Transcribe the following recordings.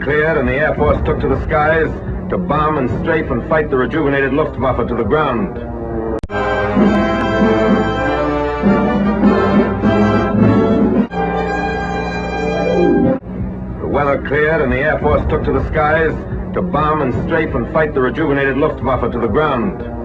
cleared and the Air Force took to the skies to bomb and strafe and fight the rejuvenated Luftwaffe to the ground. The weather cleared and the Air Force took to the skies to bomb and strafe and fight the rejuvenated Luftwaffe to the ground.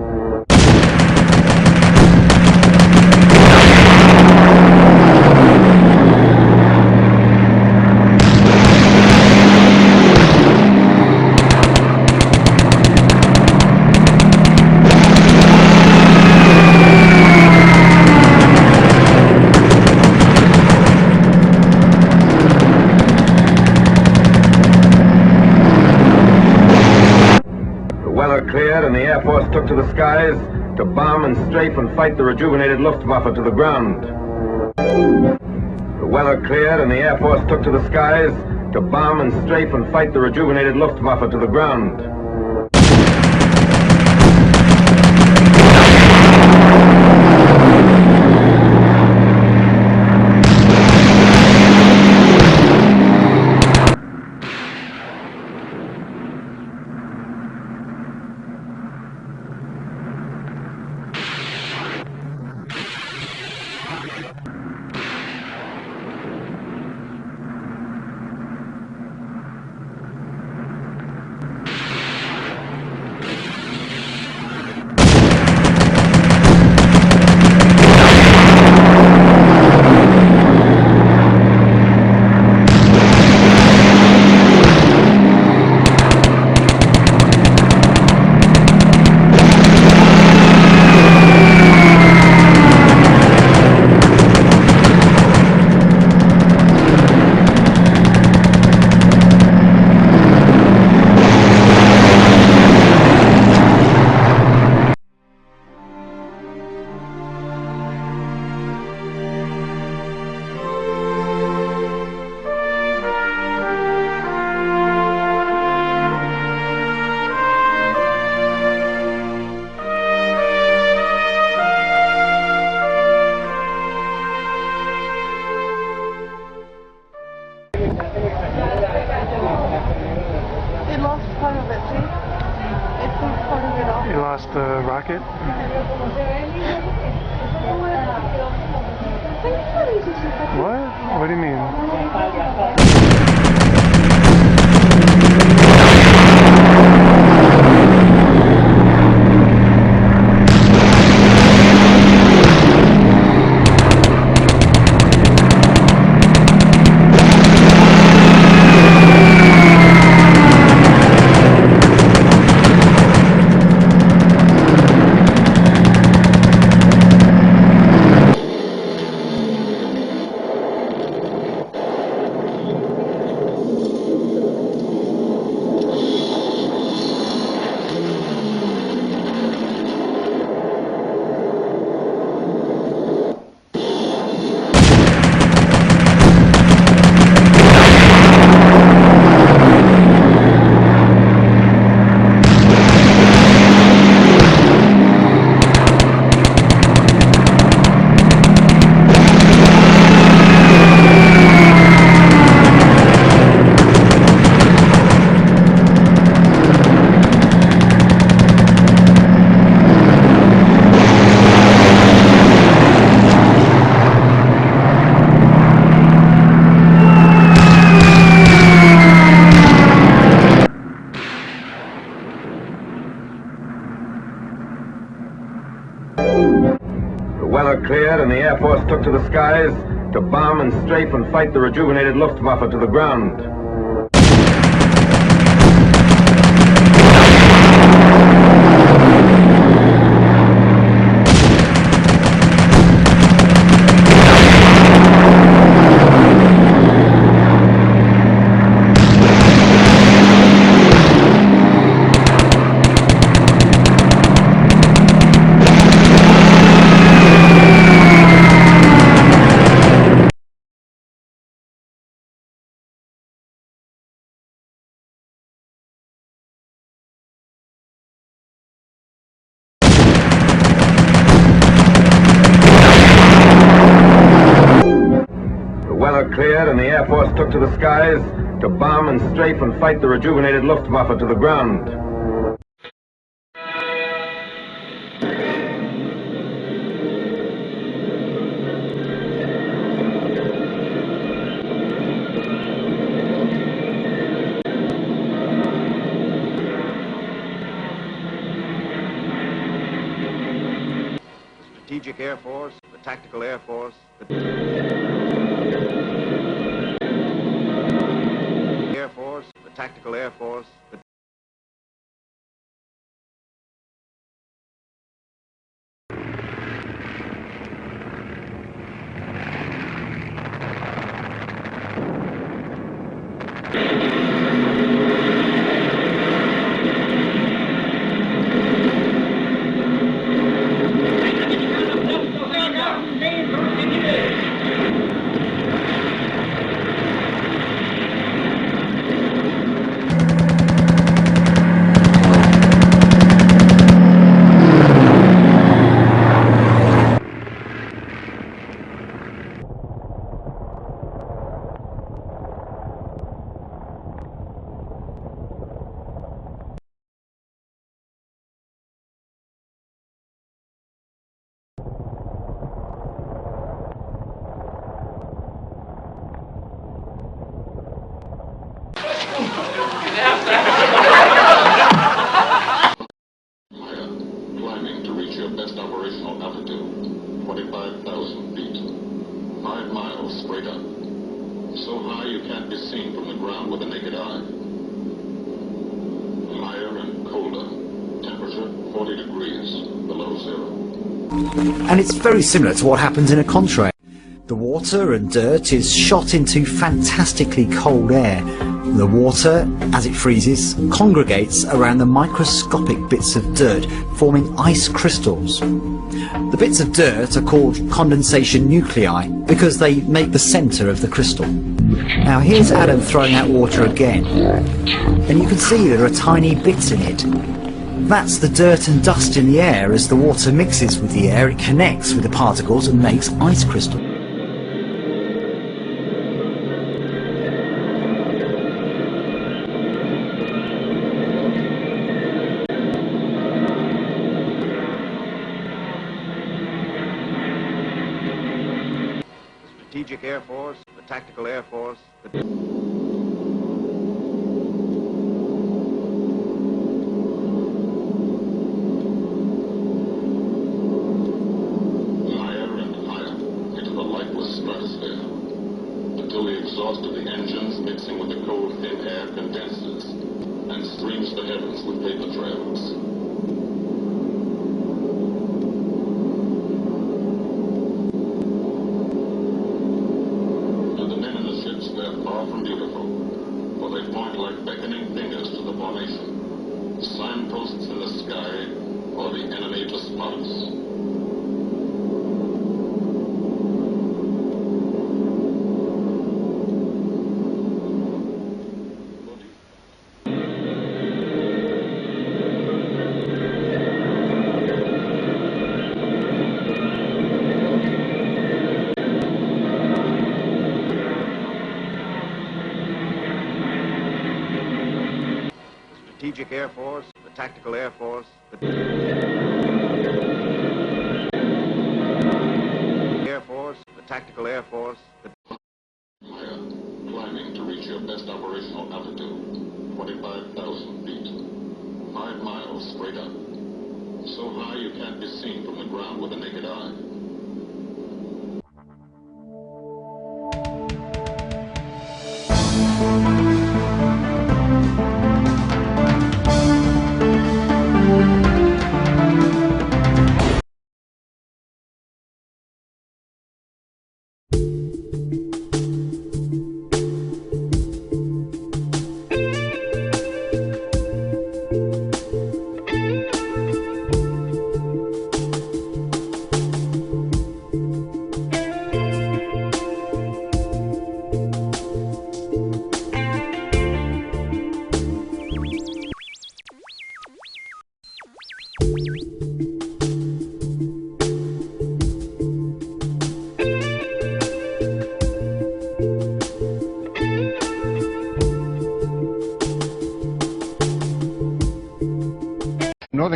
Cleared and the Air Force took to the skies to bomb and strafe and fight the rejuvenated Luftwaffe to the ground. The weather cleared and the Air Force took to the skies to bomb and strafe and fight the rejuvenated Luftwaffe to the ground. You lost the rocket? What? What do you mean? The weather cleared and the Air Force took to the skies to bomb and strafe and fight the rejuvenated Luftwaffe to the ground. The weather cleared and the Air Force took to the skies to bomb and strafe and fight the rejuvenated Luftwaffe to the ground. Strategic Air Force, the Tactical Air Force, the Air Force, the Tactical Air Force, the climbing to reach your best operational altitude, 25,000 feet. 5 miles straight up. So high you can't be seen from the ground with the naked eye. Higher and colder. Temperature 40 degrees below zero. And it's very similar to what happens in a contrail. The water and dirt is shot into fantastically cold air. The water, as it freezes, congregates around the microscopic bits of dirt, forming ice crystals. The bits of dirt are called condensation nuclei because they make the centre of the crystal. Now here's Adam throwing out water again, and you can see there are tiny bits in it. That's the dirt and dust in the air. As the water mixes with the air, it connects with the particles and makes ice crystal. Strategic Air Force, the Tactical Air Force, the Higher and higher into the lightless stratosphere, until the exhaust of the engines mixing with the cold thin air condenses and streams the heavens with vapor trails. They're far from beautiful, for they point like beckoning fingers to the formation, signposts in the sky, or the enemy to spot us. Strategic Air Force, the Tactical Air Force, the Air Force, the Tactical Air Force, the Higher, climbing to reach your best operational altitude, 25,000 feet. 5 miles straight up. So high you can't be seen from the ground with the naked eye.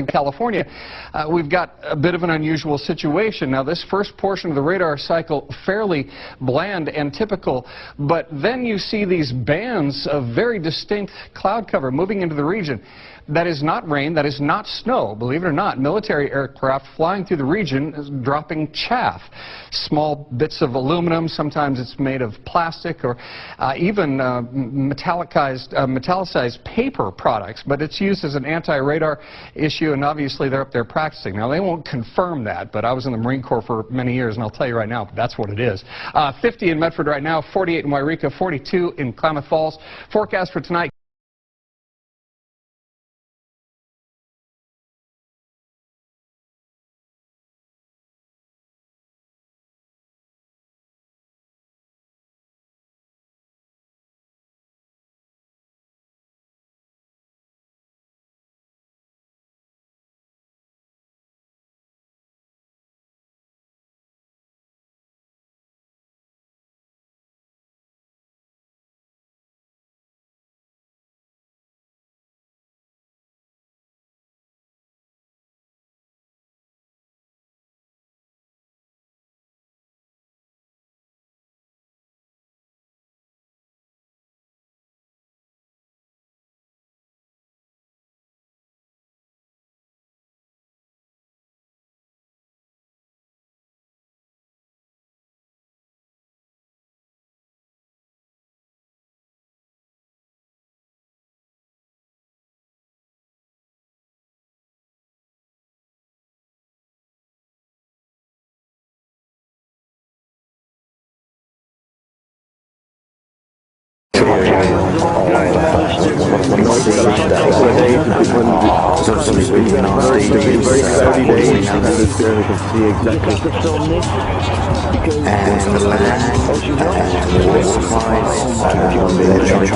California, we've got a bit of an unusual situation. Now, this first portion of the radar cycle, fairly bland and typical, but then you see these bands of very distinct cloud cover moving into the region. That is not rain, that is not snow. Believe it or not, military aircraft flying through the region is dropping chaff. Small bits of aluminum, sometimes it's made of plastic, or even metallicized paper products, but it's used as an anti-radar issue, and obviously they're up there practicing. Now, they won't confirm that, but I was in the Marine Corps for many years, and I'll tell you right now, that's what it is. 50 in Medford right now, 48 in Wairika, 42 in Klamath Falls. Forecast for tonight.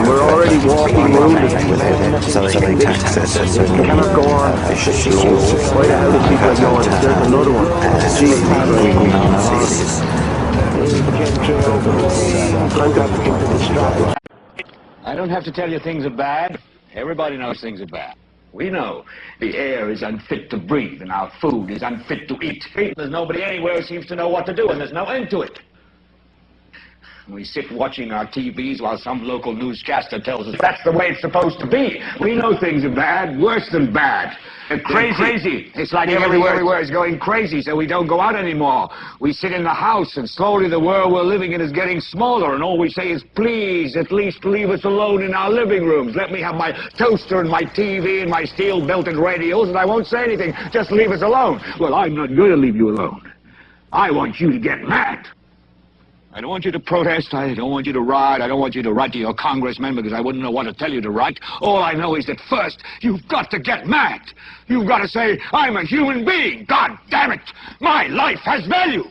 We're already walking around so they can access it. So you cannot go on. Why the hell do people go on? There's another one. I don't have to tell you things are bad. Everybody knows things are bad. We know the air is unfit to breathe and our food is unfit to eat. There's nobody anywhere who seems to know what to do, and there's no end to it. We sit watching our TVs while some local newscaster tells us that's the way it's supposed to be. We know things are bad, worse than bad. They're crazy. It's like everywhere is going crazy, so we don't go out anymore. We sit in the house, and slowly the world we're living in is getting smaller, and all we say is, please, at least leave us alone in our living rooms. Let me have my toaster and my TV and my steel-belted radios, and I won't say anything. Just leave us alone. Well, I'm not going to leave you alone. I want you to get mad. I don't want you to protest, I don't want you to riot, I don't want you to write to your congressmen because I wouldn't know what to tell you to write. All I know is that first, you've got to get mad. You've got to say, I'm a human being. God damn it, my life has value.